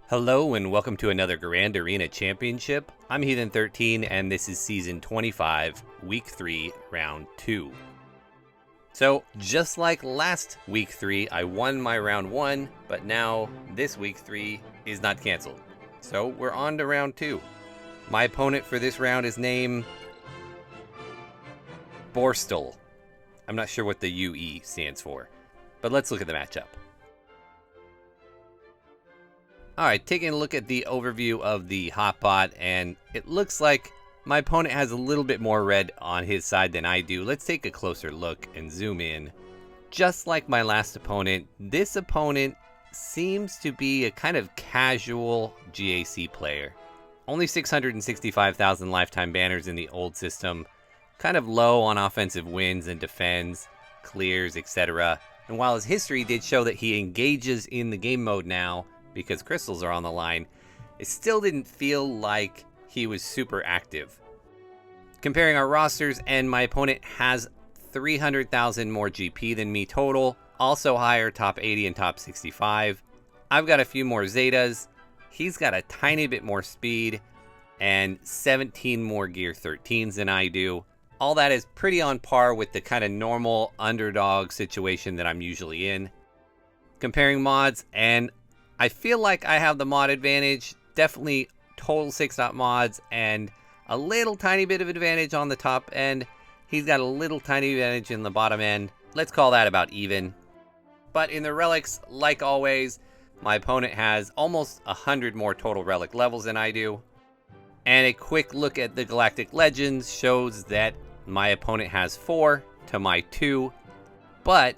Hello and welcome to another Grand Arena Championship. I'm Heathen13 and this is Season 25, Week 3, Round 2. So, just like last Week 3, I won my Round 1, but now this Week 3 is not cancelled. So, we're on to Round 2. My opponent for this round is named Borstel. I'm not sure what the UE stands for, but let's look at the matchup. Alright, taking a look at the overview of the hot pot, and it looks like my opponent has a little bit more red on his side than I do. Let's take a closer look and zoom in. Just like my last opponent, this opponent seems to be a kind of casual GAC player. Only 665,000 lifetime banners in the old system, kind of low on offensive wins and defends, clears, etc. And while his history did show that he engages in the game mode now, because crystals are on the line, it still didn't feel like he was super active. Comparing our rosters, and my opponent has 300,000 more GP than me total, also higher top 80 and top 65. I've got a few more Zetas, he's got a tiny bit more speed, and 17 more Gear 13s than I do. All that is pretty on par with the kind of normal underdog situation that I'm usually in. Comparing mods, and I feel like I have the mod advantage, definitely total 6-dot mods, and a little tiny bit of advantage on the top end. He's got a little tiny advantage in the bottom end. Let's call that about even. But in the relics, like always, my opponent has almost 100 more total relic levels than I do. And a quick look at the Galactic Legends shows that my opponent has 4 to my 2, but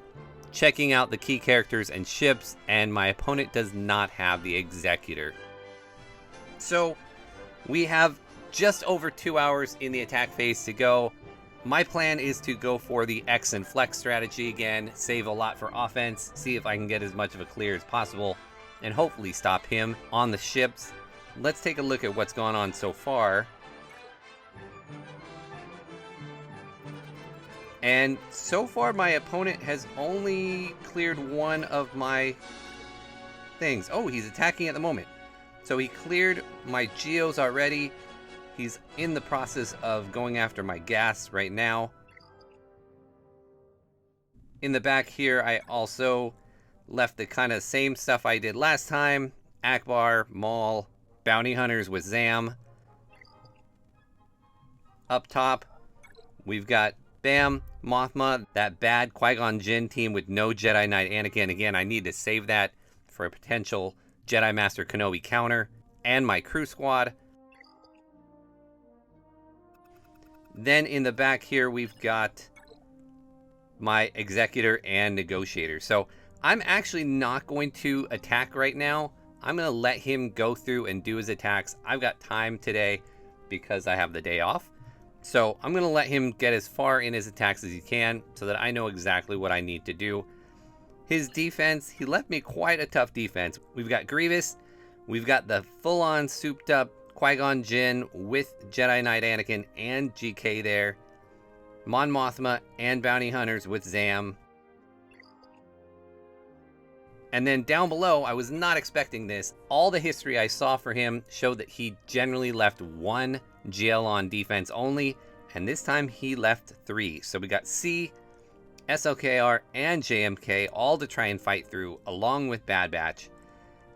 checking out the key characters and ships, and my opponent does not have the Executor. So we have just over 2 hours in the attack phase to go. My plan is to go for the X and Flex strategy again, save a lot for offense, see if I can get as much of a clear as possible, and hopefully stop him on the ships. Let's take a look at what's gone on so far. And so far, my opponent has only cleared one of my things. Oh, he's attacking at the moment. So he cleared my Geos already. He's in the process of going after my gas right now. In the back here, I also left the kind of same stuff I did last time. Akbar, Maul, Bounty Hunters with Zam. Up top, we've got Bam, Mothma, that bad Qui-Gon Jinn team with no Jedi Knight Anakin. Again, I need to save that for a potential Jedi Master Kenobi counter. And my crew squad. Then in the back here, we've got my Executor and Negotiator. So I'm actually not going to attack right now. I'm going to let him go through and do his attacks. I've got time today because I have the day off. So I'm going to let him get as far in his attacks as he can so that I know exactly what I need to do. His defense, he left me quite a tough defense. We've got Grievous. We've got the full-on souped-up Qui-Gon Jinn with Jedi Knight Anakin and GK there. Mon Mothma and Bounty Hunters with Zam. And then down below, I was not expecting this. All the history I saw for him showed that he generally left 1 GL on defense only, and this time he left 3. So we got C, SLKR, and JMK all to try and fight through, along with Bad Batch.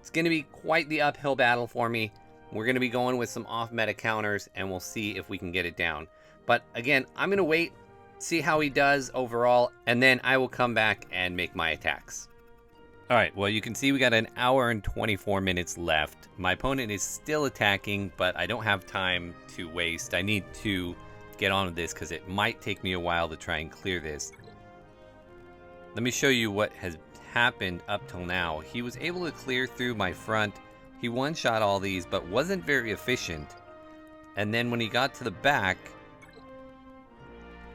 It's going to be quite the uphill battle for me. We're going to be going with some off-meta counters, and we'll see if we can get it down. But again, I'm going to wait, see how he does overall, and then I will come back and make my attacks. Alright, well you can see we got an hour and 24 minutes left. My opponent is still attacking, but I don't have time to waste. I need to get on with this because it might take me a while to try and clear this. Let me show you what has happened up till now. He was able to clear through my front. He one-shot all these, but wasn't very efficient. And then when he got to the back,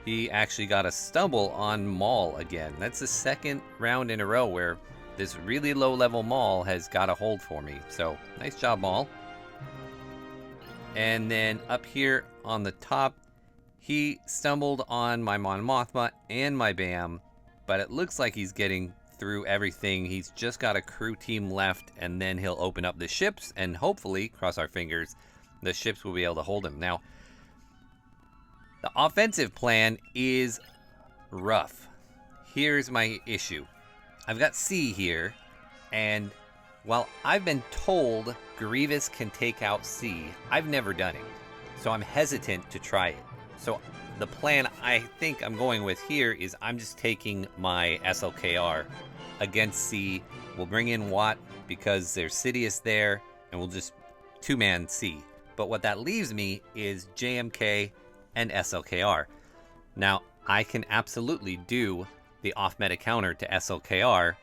he actually got a stumble on Maul again. That's the second round in a row where this really low-level Maul has got a hold for me. So, nice job, Maul. And then up here on the top, he stumbled on my Mon Mothma and my Bam, but it looks like he's getting through everything. He's just got a crew team left, and then he'll open up the ships, and hopefully, cross our fingers, the ships will be able to hold him. Now, the offensive plan is rough. Here's my issue. I've got C here, and while I've been told Grievous can take out C, I've never done it. So I'm hesitant to try it. So the plan I think I'm going with here is I'm just taking my SLKR against C. We'll bring in Watt because there's Sidious there, and we'll just two-man C. But what that leaves me is JMK and SLKR. Now, I can absolutely do the off-meta counter to SLKR,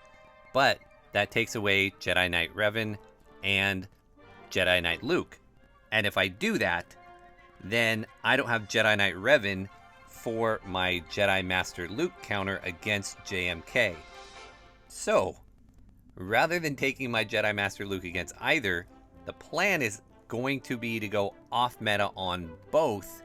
but that takes away Jedi Knight Revan and Jedi Knight Luke. And if I do that, then I don't have Jedi Knight Revan for my Jedi Master Luke counter against JMK. So, rather than taking my Jedi Master Luke against either, the plan is going to be to go off-meta on both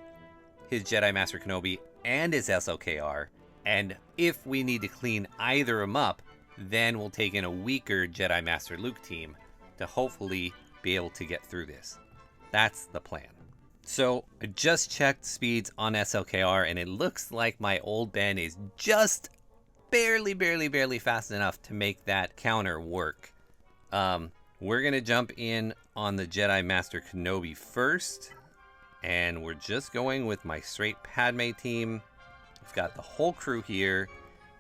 his Jedi Master Kenobi and his SLKR, and if we need to clean either of them up, then we'll take in a weaker Jedi Master Luke team to hopefully be able to get through this. That's the plan. So I just checked speeds on SLKR, and it looks like my old Ben is just barely fast enough to make that counter work. We're going to jump in on the Jedi Master Kenobi first, and we're just going with my straight Padme team. We've got the whole crew here.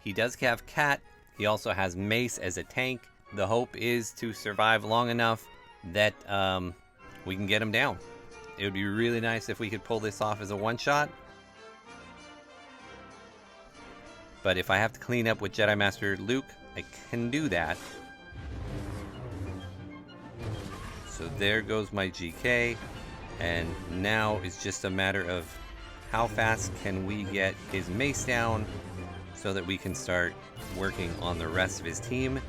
He does have Cat. He also has Mace as a tank. The hope is to survive long enough that we can get him down. It would be really nice if we could pull this off as a one-shot. But if I have to clean up with Jedi Master Luke, I can do that. So there goes my GK. And now it's just a matter of how fast can we get his Mace down so that we can start working on the rest of his team.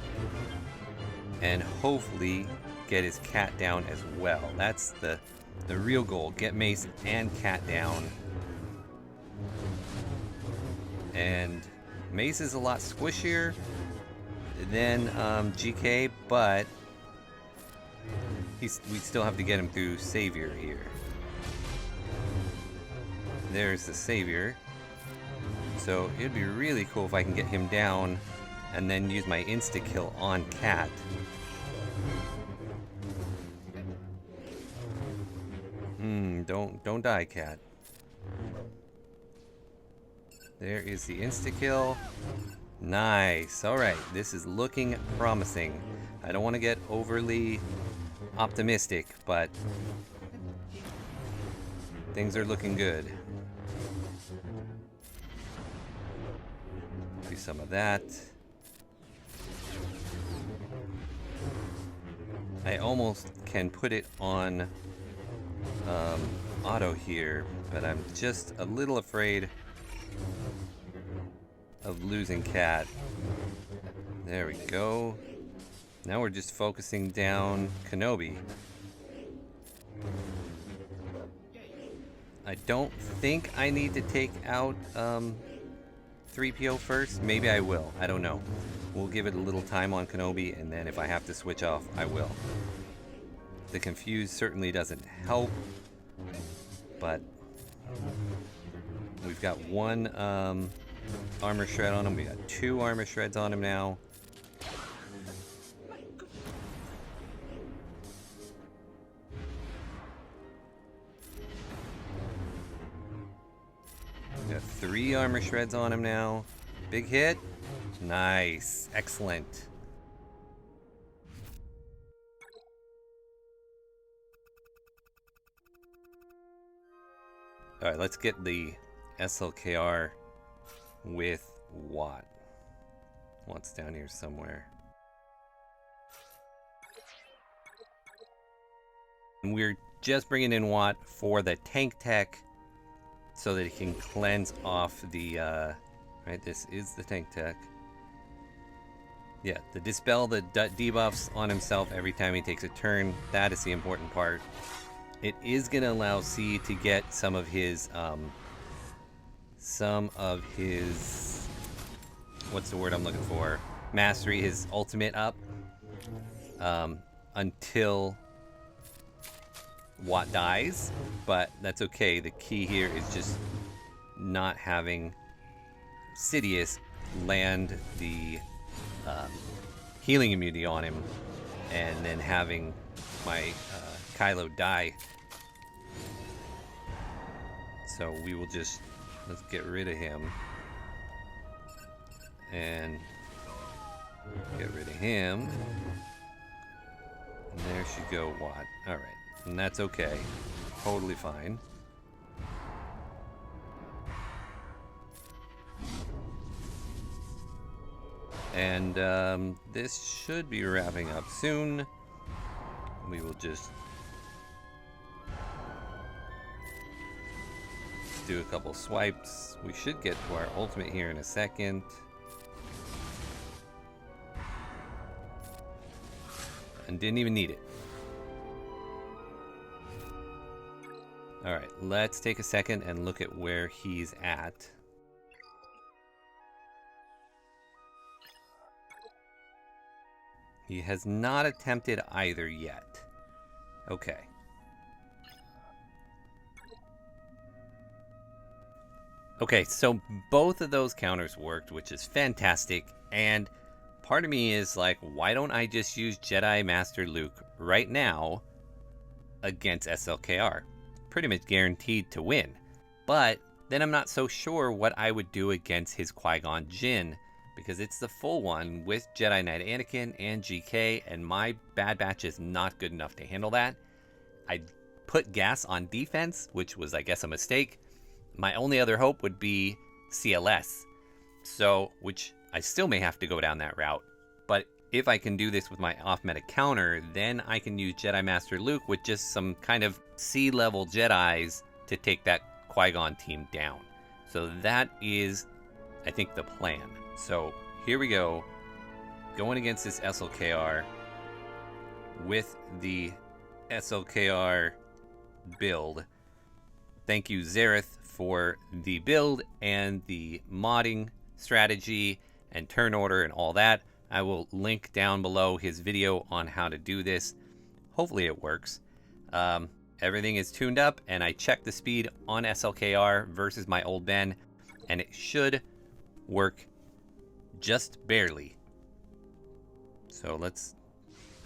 And hopefully get his Cat down as well. That's the real goal. Get Mace and Cat down. And Mace is a lot squishier than GK, but we still have to get him through Savior here. There's the Savior. So it'd be really cool if I can get him down and then use my insta-kill on Cat. Don't die, Cat. There is the insta-kill. Nice. Alright, this is looking promising. I don't want to get overly optimistic, but things are looking good. Do some of that. I almost can put it on auto here, but I'm just a little afraid of losing Cat. There we go. Now we're just focusing down Kenobi. I don't think I need to take out 3PO first. Maybe I will. I don't know. We'll give it a little time on Kenobi, and then if I have to switch off, I will. The Confuse certainly doesn't help, but we've got one armor shred on him. We got 2 armor shreds on him now. We got 3 armor shreds on him now. Big hit. Nice. Excellent. Alright, let's get the SLKR with Watt. Watt's down here somewhere. And we're just bringing in Watt for the tank tech so that he can cleanse off the, right, this is the tank tech. Yeah, to dispel the debuffs on himself every time he takes a turn. That is the important part. It is going to allow C to get some of his, what's the word I'm looking for? mastery, his ultimate up, until Watt dies, but that's okay. The key here is just not having Sidious land the healing immunity on him, and then having my Kylo die. So we will just, let's get rid of him. And get rid of him. And there should go Watt. Alright. And that's okay. Totally fine. And this should be wrapping up soon. We will just do a couple swipes. We should get to our ultimate here in a second. And didn't even need it. Alright, let's take a second and look at where he's at. He has not attempted either yet. Okay. Okay, so both of those counters worked, which is fantastic. And part of me is like, why don't I just use Jedi Master Luke right now against SLKR? Pretty much guaranteed to win. But then I'm not so sure what I would do against his Qui-Gon Jinn, because it's the full one with Jedi Knight Anakin and GK, and my Bad Batch is not good enough to handle that. I put gas on defense, which was, I guess, a mistake. My only other hope would be CLS, so, which I still may have to go down that route. But if I can do this with my off-meta counter, then I can use Jedi Master Luke with just some kind of C-level Jedis to take that Qui-Gon team down. So that is, I think, the plan. So here we go, going against this SLKR with the SLKR build. Thank you, Zareth, for the build and the modding strategy and turn order and all that. I will link down below his video on how to do this. Hopefully it works. Everything is tuned up, and I checked the speed on SLKR versus my old Ben, and it should work just barely. So let's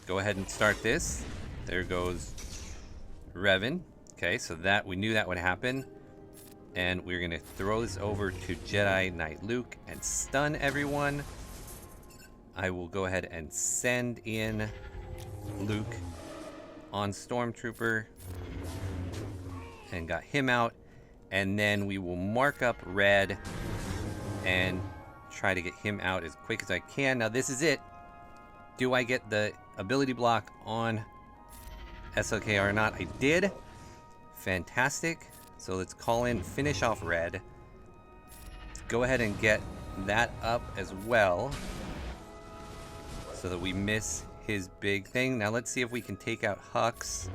go ahead and start this. There goes Revan. Okay, so that we knew that would happen. And we're gonna throw this over to Jedi Knight Luke and stun everyone. I will go ahead and send in Luke on Stormtrooper and got him out. And then we will mark up Red and try to get him out as quick as I can. Now this is it. Do I get the ability block on SLK or not? I did. Fantastic. So let's call in, finish off Red. Let's go ahead and get that up as well, so that we miss his big thing. Now let's see if we can take out Hux.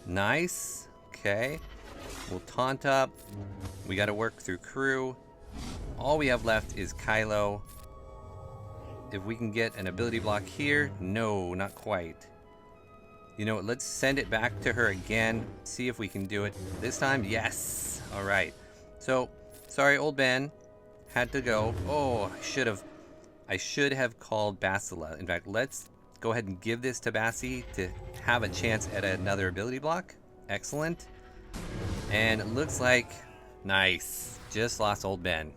Nice. Okay. We'll taunt up. We got to work through crew. All we have left is Kylo. If we can get an ability block here. No, not quite. You know what, let's send it back to her again. See if we can do it this time. Yes. All right. So, sorry, old Ben. Had to go. Oh, I should have called Basila. In fact, let's go ahead and give this to Bassi to have a chance at another ability block. Excellent. And it looks like, nice. Just lost old Ben.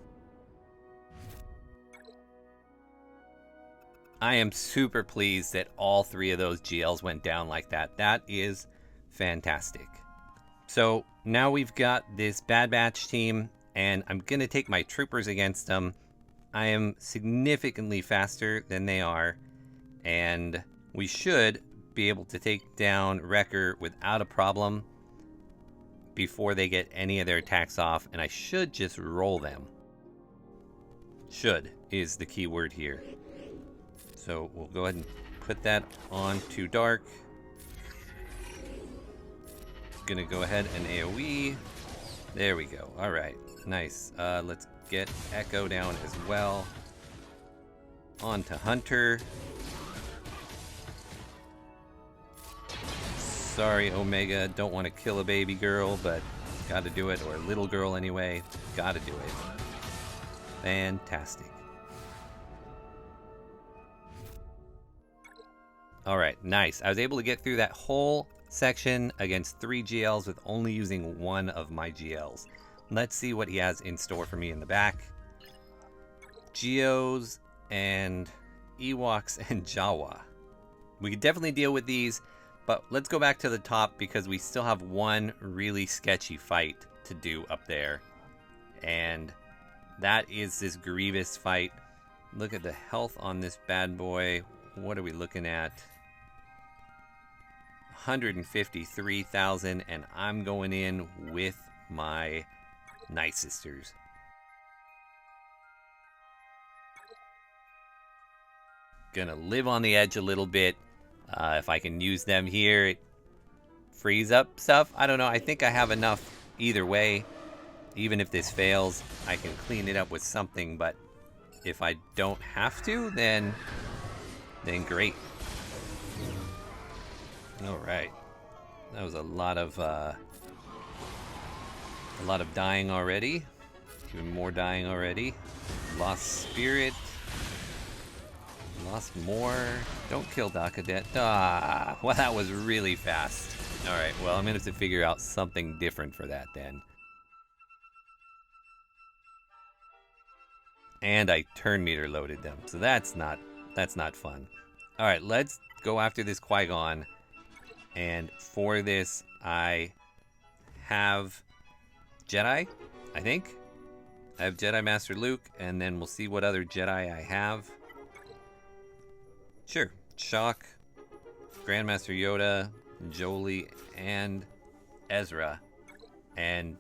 I am super pleased that all three of those GLs went down like that. That is fantastic. So now we've got this Bad Batch team, and I'm going to take my troopers against them. I am significantly faster than they are, and we should be able to take down Wrecker without a problem before they get any of their attacks off, and I should just roll them. Should is the key word here. So we'll go ahead and put that on to Dark. Gonna go ahead and AoE. There we go. All right, nice. Let's get Echo down as well. On to Hunter. Sorry, Omega, don't want to kill a baby girl, but gotta do it, or a little girl anyway. Gotta do it. Fantastic. Alright, nice. I was able to get through that whole section against 3 GLs with only using 1 of my GLs. Let's see what he has in store for me in the back. Geos and Ewoks and Jawa. We could definitely deal with these, but let's go back to the top because we still have one really sketchy fight to do up there. And that is this Grievous fight. Look at the health on this bad boy. What are we looking at? 153,000, and I'm going in with my Night Sisters. Gonna live on the edge a little bit. If I can use them here, it frees up stuff. I don't know. I think I have enough either way. Even if this fails, I can clean it up with something. But if I don't have to, then great. All right. That was a lot of dying already. Even more dying already. Lost spirit. Lost more. Don't kill Dakadet. Ah, well, that was really fast. Alright, well, I'm going to have to figure out something different for that then. And I turn meter loaded them, so that's not fun. Alright, let's go after this Qui-Gon. And for this, I have Jedi, I think. I have Jedi Master Luke, and then we'll see what other Jedi I have. Sure, Shock, Grandmaster Yoda, Jolie, and Ezra. And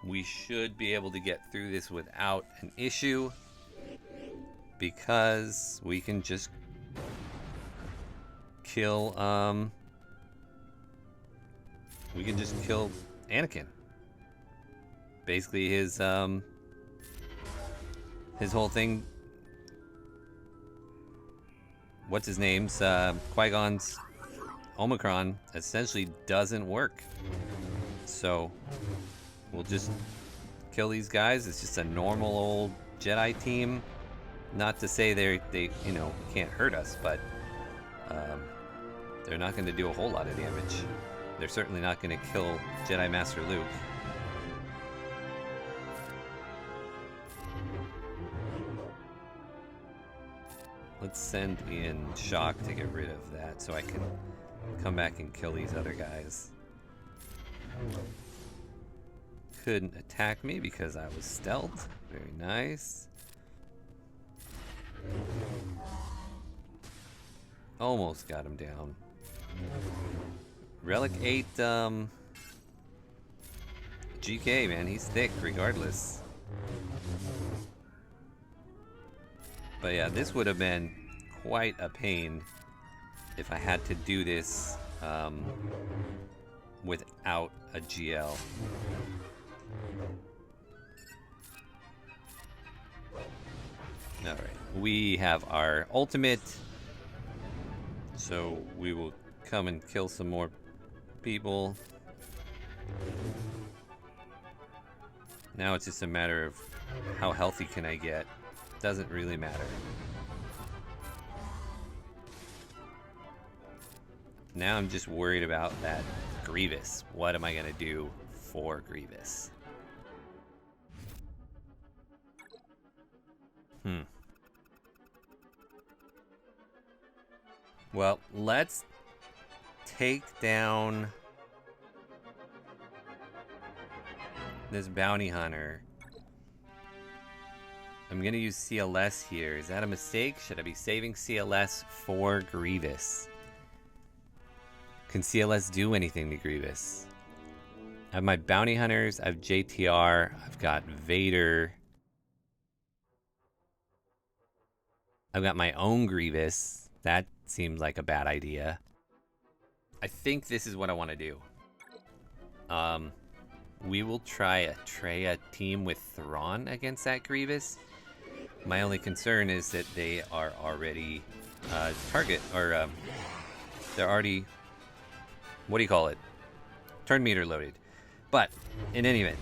we should be able to get through this without an issue, because we can just kill, Anakin. Basically his whole thing. What's his name's Qui-Gon's Omicron essentially doesn't work. So we'll just kill these guys. It's just a normal old Jedi team. Not to say they can't hurt us, but they're not going to do a whole lot of damage. They're certainly not going to kill Jedi Master Luke. Let's send in Shock to get rid of that so I can come back and kill these other guys. Couldn't attack me because I was stealth. Very nice. Almost got him down. Relic 8, GK, man, he's thick regardless. But yeah, this would have been quite a pain if I had to do this without a GL. Alright, we have our ultimate, so we will come and kill some more people. Now it's just a matter of how healthy can I get. Doesn't really matter. Now I'm just worried about that Grievous. What am I gonna do for Grievous? Well, let's take down this bounty hunter. I'm gonna use CLS here. Is that a mistake? Should I be saving CLS for Grievous? Can CLS do anything to Grievous? I have my bounty hunters, I have JTR, I've got Vader. I've got my own Grievous. That seems like a bad idea. I think this is what I want to do. We will try a Traya team with Thrawn against that Grievous. My only concern is that they are already target, or they're already, what do you call it? Turn meter loaded. But in any event,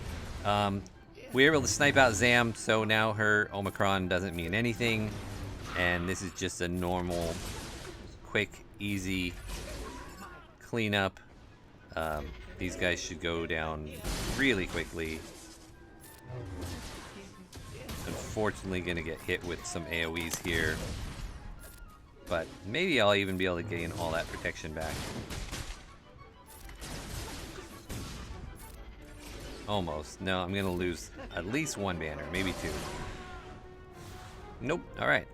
we're able to snipe out Zam, so now her Omicron doesn't mean anything, and this is just a normal, quick, easy cleanup. These guys should go down really quickly. Unfortunately, gonna get hit with some AoEs here, but maybe I'll even be able to gain all that protection back. Almost. No, I'm gonna lose at least one banner, maybe two. Nope. Alright.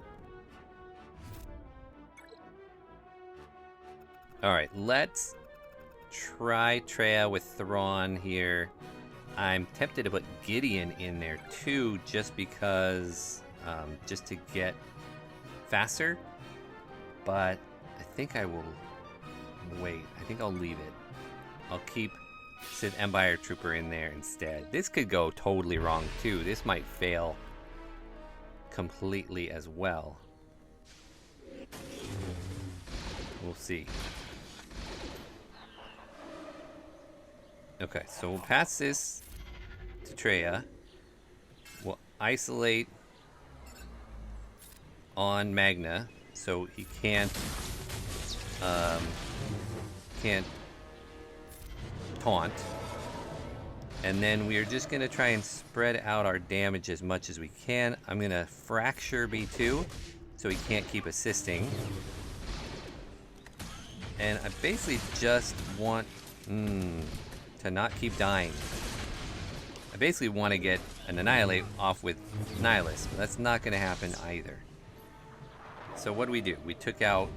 Alright, let's try Treya with Thrawn here. I'm tempted to put Gideon in there too, just because, just to get faster. But I think I will wait. I think I'll leave it. I'll keep Sith Empire Trooper in there instead. This could go totally wrong too. This might fail completely as well. We'll see. Okay, so we'll pass this to Treya. We'll isolate on Magna so he can't taunt. And then we are just gonna try and spread out our damage as much as we can. I'm gonna fracture B2 so he can't keep assisting. And I basically just want to not keep dying. I basically want to get an Annihilate off with Nihilus, but that's not going to happen either. So what do? We took out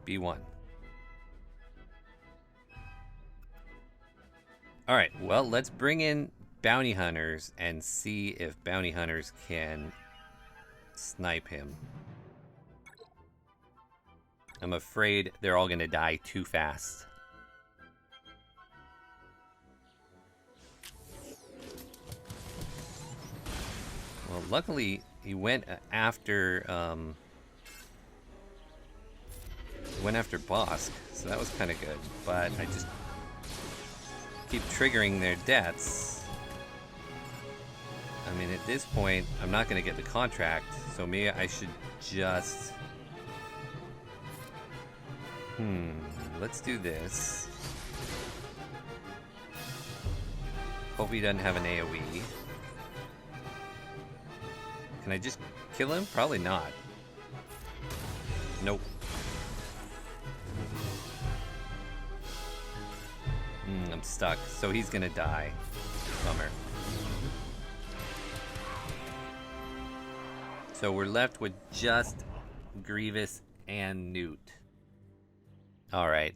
B1. Alright, well, let's bring in Bounty Hunters and see if Bounty Hunters can snipe him. I'm afraid they're all going to die too fast. Well, luckily, he went after Bosk, so that was kind of good. But I just keep triggering their deaths. I mean, at this point, I'm not going to get the contract, so maybe I should just... let's do this. Hope he doesn't have an AoE. Can I just kill him? Probably not. Nope. I'm stuck, so he's gonna die. Bummer. So we're left with just Grievous and Newt. Alright.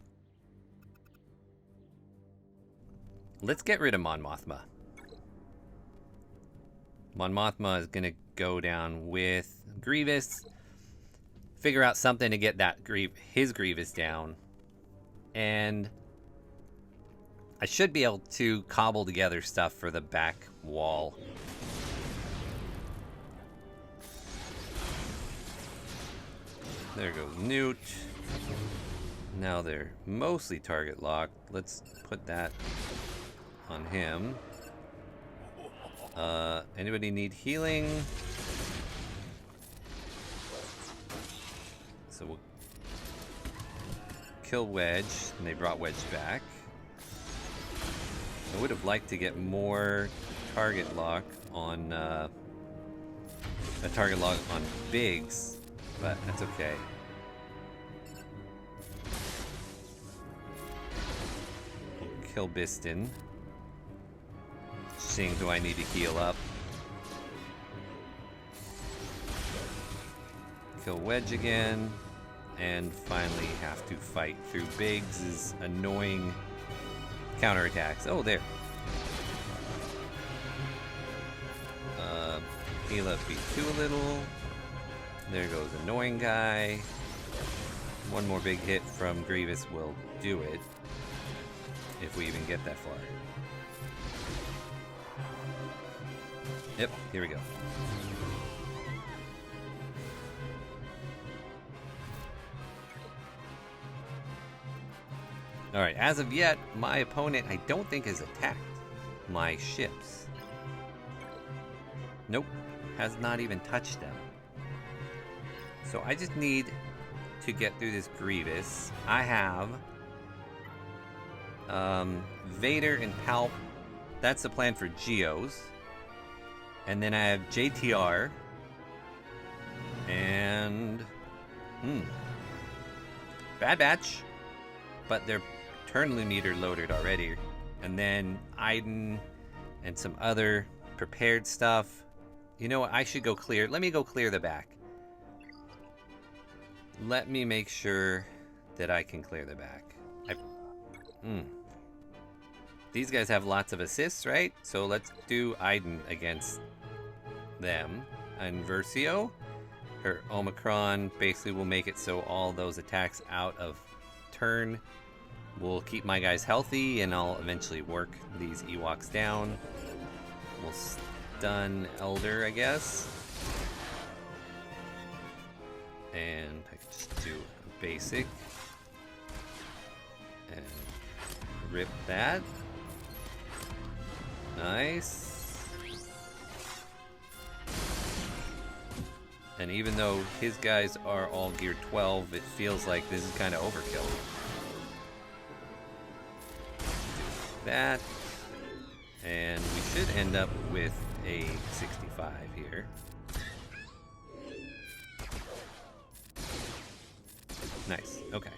Let's get rid of Mon Mothma. Mon Mothma is gonna go down with Grievous. Figure out something to get that his Grievous down. And I should be able to cobble together stuff for the back wall. There goes Newt. Now they're mostly target locked. Let's put that on him. Anybody need healing? So we'll kill Wedge, and they brought Wedge back. I would have liked to get more target lock on a target lock on Biggs, but that's okay. We'll kill Biston. Seeing who I need to heal up. Kill Wedge again. And finally have to fight through Biggs' annoying counterattacks. Oh, there. Heal up B2 a little. There goes annoying guy. One more big hit from Grievous will do it. If we even get that far. Yep, here we go. Alright, as of yet, my opponent I don't think has attacked my ships. Nope, has not even touched them. So I just need to get through this Grievous. I have Vader and Palp. That's the plan for Geos. And then I have JTR. And Bad Batch. But they're turn meter loaded already. And then Iden and some other prepared stuff. You know what? I should go clear. Let me go clear the back. Let me make sure that I can clear the back. These guys have lots of assists, right? So let's do Iden against them. And Versio, her Omicron, basically will make it so all those attacks out of turn will keep my guys healthy, and I'll eventually work these Ewoks down. We'll stun Elder, I guess. And I can just do a basic. And rip that. Nice. And even though his guys are all gear 12, it feels like this is kind of overkill. Do that. And we should end up with a 65 here. Nice, okay.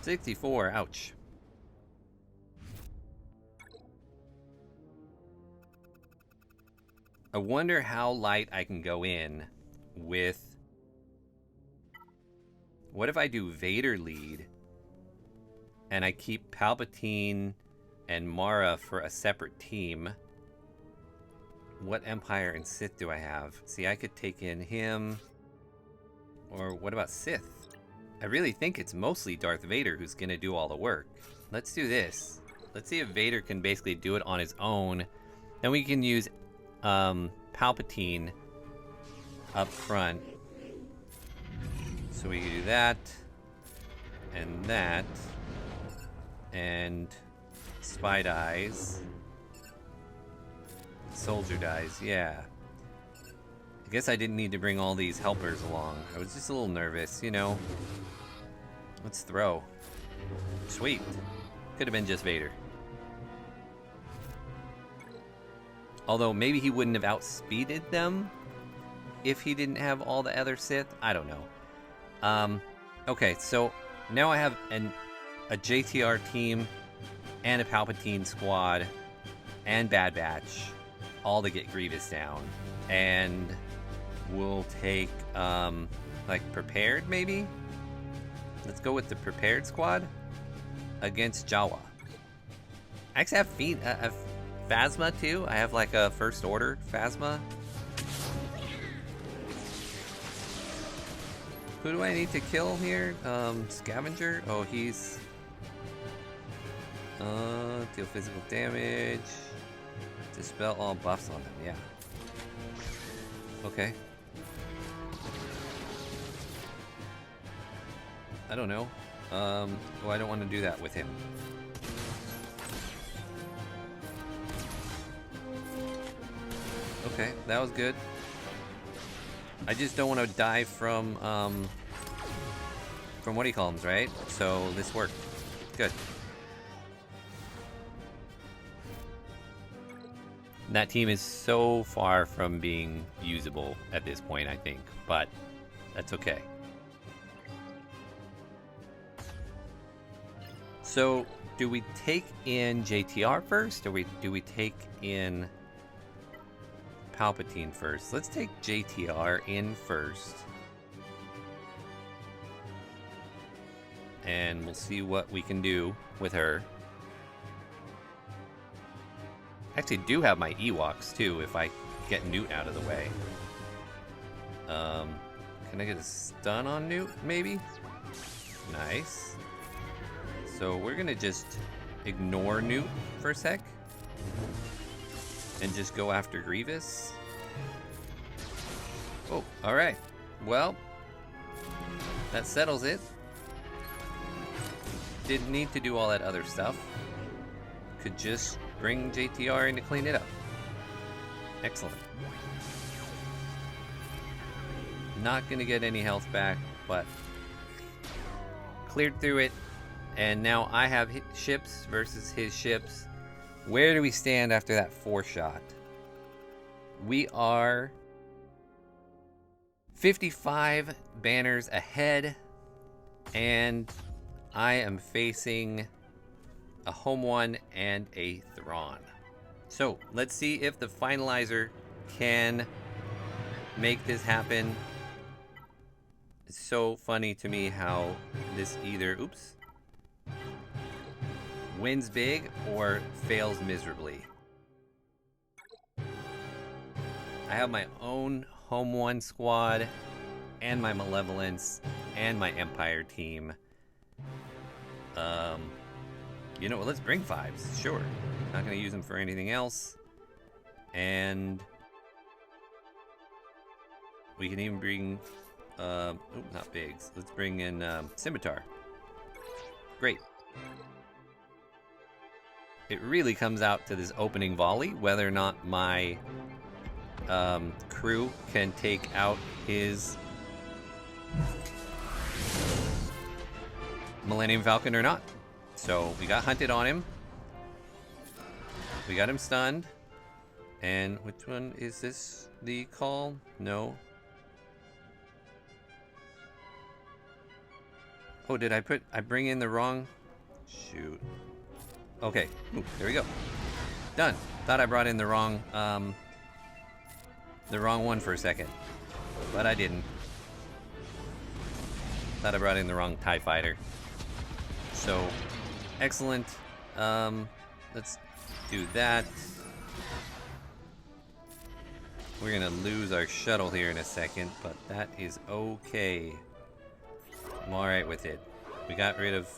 64, ouch. I wonder how light I can go in with... What if I do Vader lead and I keep Palpatine and Mara for a separate team? What Empire and Sith do I have? See, I could take in him. Or what about Sith? I really think it's mostly Darth Vader who's gonna do all the work. Let's do this. Let's see if Vader can basically do it on his own. Then we can use Palpatine up front. So we can do that. And that. And Spy dies. Soldier dies, yeah. I guess I didn't need to bring all these helpers along. I was just a little nervous, you know. Let's throw. Sweet. Could have been just Vader. Although maybe he wouldn't have outspeeded them if he didn't have all the other Sith. I don't know. Okay, so now I have a JTR team and a Palpatine squad and Bad Batch, all to get Grievous down. And we'll take, like, Prepared, maybe? Let's go with the Prepared squad against Jawa. I actually have Phasma, too. I have, like, a First Order Phasma. Who do I need to kill here? Scavenger? Oh, he's... deal physical damage. Dispel all buffs on them, yeah. Okay. I don't know. Well, I don't want to do that with him. Okay, that was good. I just don't want to die from what he calls, right? So this worked. Good. That team is so far from being usable at this point, I think, but that's okay. So, do we take in JTR first, or do we take in Palpatine first? Let's take JTR in first. And we'll see what we can do with her. I actually do have my Ewoks, too, if I get Newt out of the way. Can I get a stun on Newt, maybe? Nice. So we're gonna just ignore Newt for a sec. And just go after Grievous. Oh, alright. Well, that settles it. Didn't need to do all that other stuff. Could just bring JTR in to clean it up. Excellent. Not gonna get any health back, but cleared through it. And now I have ships versus his ships. Where do we stand after that 4-shot? We are 55 banners ahead, and I am facing a home one and a Thrawn. So let's see if the finalizer can make this happen. It's so funny to me how this either, oops, wins big or fails miserably. I have my own home one squad and my Malevolence and my Empire team. You know what, let's bring 5s, sure. Not gonna use them for anything else. And we can even bring, not bigs. Let's bring in Scimitar. Great. It really comes out to this opening volley, whether or not my crew can take out his Millennium Falcon or not. So we got hunted on him. We got him stunned. And which one is this? The call? No. Oh, did I bring in the wrong? Shoot. Okay. Ooh, there we go. Done. Thought I brought in the wrong one for a second, but I didn't. Thought I brought in the wrong TIE fighter. So, excellent. Let's do that. We're gonna lose our shuttle here in a second, but that is okay. I'm alright with it. We got rid of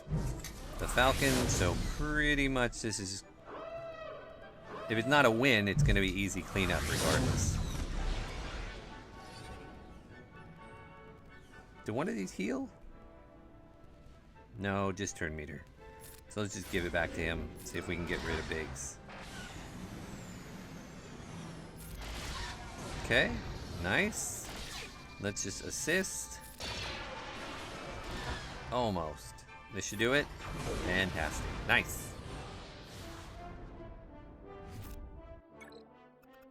the Falcon, so pretty much this is... If it's not a win, it's gonna be easy cleanup regardless. Do one of these heal? No, just turn meter. So let's just give it back to him, see if we can get rid of Biggs. Okay, nice. Let's just assist. Almost. This should do it. Fantastic. Nice.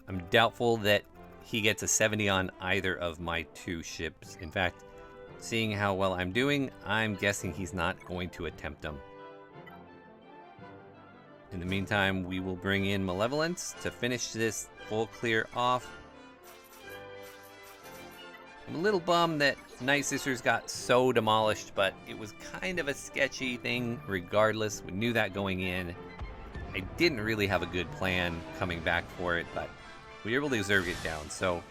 I'm doubtful that he gets a 70 on either of my 2 ships. In fact, seeing how well I'm doing, I'm guessing he's not going to attempt them. In the meantime, we will bring in Malevolence to finish this full clear off. I'm a little bummed that Night Sisters got so demolished, but it was kind of a sketchy thing regardless. We knew that going in. I didn't really have a good plan coming back for it, but we were able to zerg it down. So,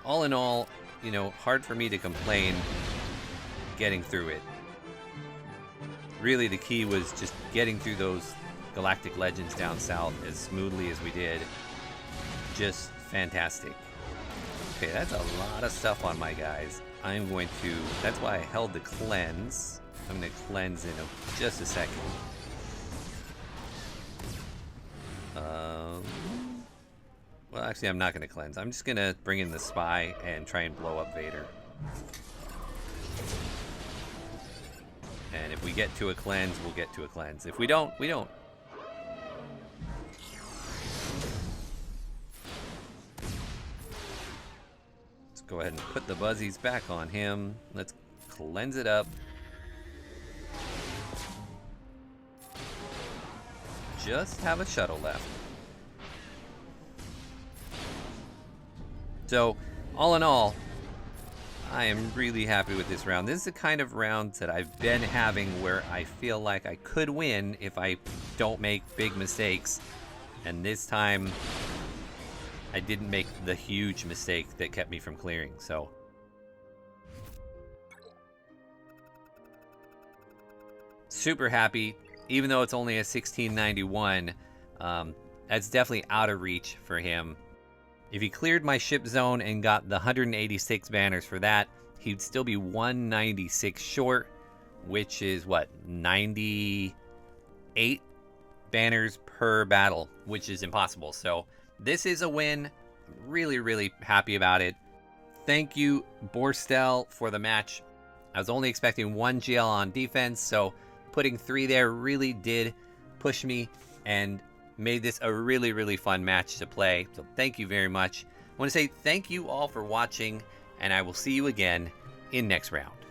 all in all, you know, hard for me to complain getting through it. Really, the key was just getting through those Galactic Legends down south as smoothly as we did. Just fantastic. Okay, that's a lot of stuff on my guys. I'm going to... That's why I held the cleanse. I'm going to cleanse in just a second. Well, actually, I'm not going to cleanse. I'm just going to bring in the spy and try and blow up Vader. And if we get to a cleanse, we'll get to a cleanse. If we don't, we don't. Let's go ahead and put the buzzies back on him. Let's cleanse it up. Just have a shuttle left. So, all in all, I am really happy with this round. This is the kind of rounds that I've been having where I feel like I could win if I don't make big mistakes. And this time, I didn't make the huge mistake that kept me from clearing, so. Super happy, even though it's only a 1691, that's definitely out of reach for him. If he cleared my ship zone and got the 186 banners for that, he'd still be 196 short. which is what, 98 banners per battle, which is impossible. So this is a win. I'm really, really happy about it. Thank you, Borstel, for the match. I was only expecting 1 GL on defense, so putting 3 there really did push me and made this a really, really fun match to play. So thank you very much. I want to say thank you all for watching, and I will see you again in next round.